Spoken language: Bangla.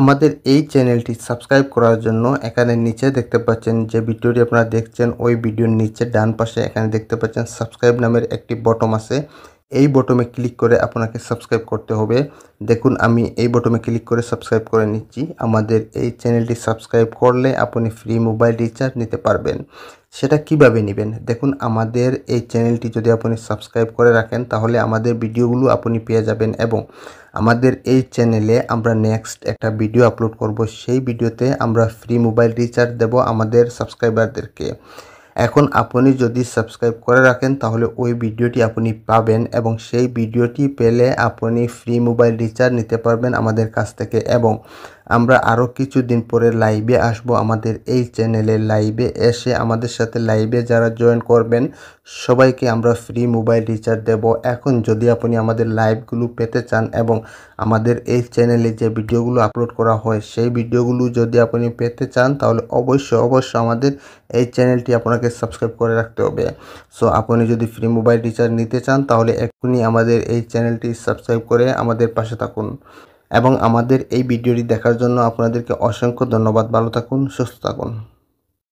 আমাদের এই চ্যানেলটি সাবস্ক্রাইব করার জন্য এখানে নিচে দেখতে পাচ্ছেন যে ভিডিওটি আপনারা দেখছেন ওই ভিডিওর নিচে ডান পাশে এখানে দেখতে পাচ্ছেন সাবস্ক্রাইব নামের একটি বটন আছে। এই বটনে ক্লিক করে আপনাকে সাবস্ক্রাইব করতে হবে। দেখুন আমি এই বটনে ক্লিক করে সাবস্ক্রাইব করে নিচ্ছি। আমাদের এই চ্যানেলটি সাবস্ক্রাইব করলে আপনি ফ্রি মোবাইল রিচার্জ নিতে পারবেন। সেটা কিভাবে নেবেন? দেখুন আমাদের এই চ্যানেলটি যদি আপনি সাবস্ক্রাইব করে রাখেন তাহলে আমাদের ভিডিওগুলো আপনি পেয়ে যাবেন এবং আমাদের এই চ্যানেলে আমরা নেক্সট একটা ভিডিও আপলোড করব। সেই ভিডিওতে আমরা ফ্রি মোবাইল রিচার্জ দেব আমাদের সাবস্ক্রাইবারদেরকে। এখন আপনি যদি সাবস্ক্রাইব করে রাখেন তাহলে ওই ভিডিওটি আপনি পাবেন এবং সেই ভিডিওটি পেলে আপনি ফ্রি মোবাইল রিচার্জ নিতে পারবেন আমাদের কাছ থেকে। এবং আমরা আরও কিছুদিন পরে লাইভে আসব আমাদের এই চ্যানেলে। লাইভে এসে আমাদের সাথে লাইভে যারা জয়েন করবেন সবাইকে আমরা ফ্রি মোবাইল রিচার্জ দেব। এখন যদি আপনি আমাদের লাইভগুলো পেতে চান এবং আমাদের এই চ্যানেলে যে ভিডিওগুলো আপলোড করা হয় সেই ভিডিওগুলো যদি আপনি পেতে চান তাহলে অবশ্যই আমাদের এই চ্যানেলটি আপনাকে সাবস্ক্রাইব করে রাখতে হবে। সো আপনি যদি ফ্রি মোবাইল রিচার্জ নিতে চান তাহলে এক্ষুনি আমাদের এই চ্যানেলটি সাবস্ক্রাইব করে আমাদের পাশে থাকুন এবং আমাদের এই ভিডিওটি দেখার জন্য আপনাদেরকে অসংখ্য ধন্যবাদ। ভালো থাকুন, সুস্থ থাকুন।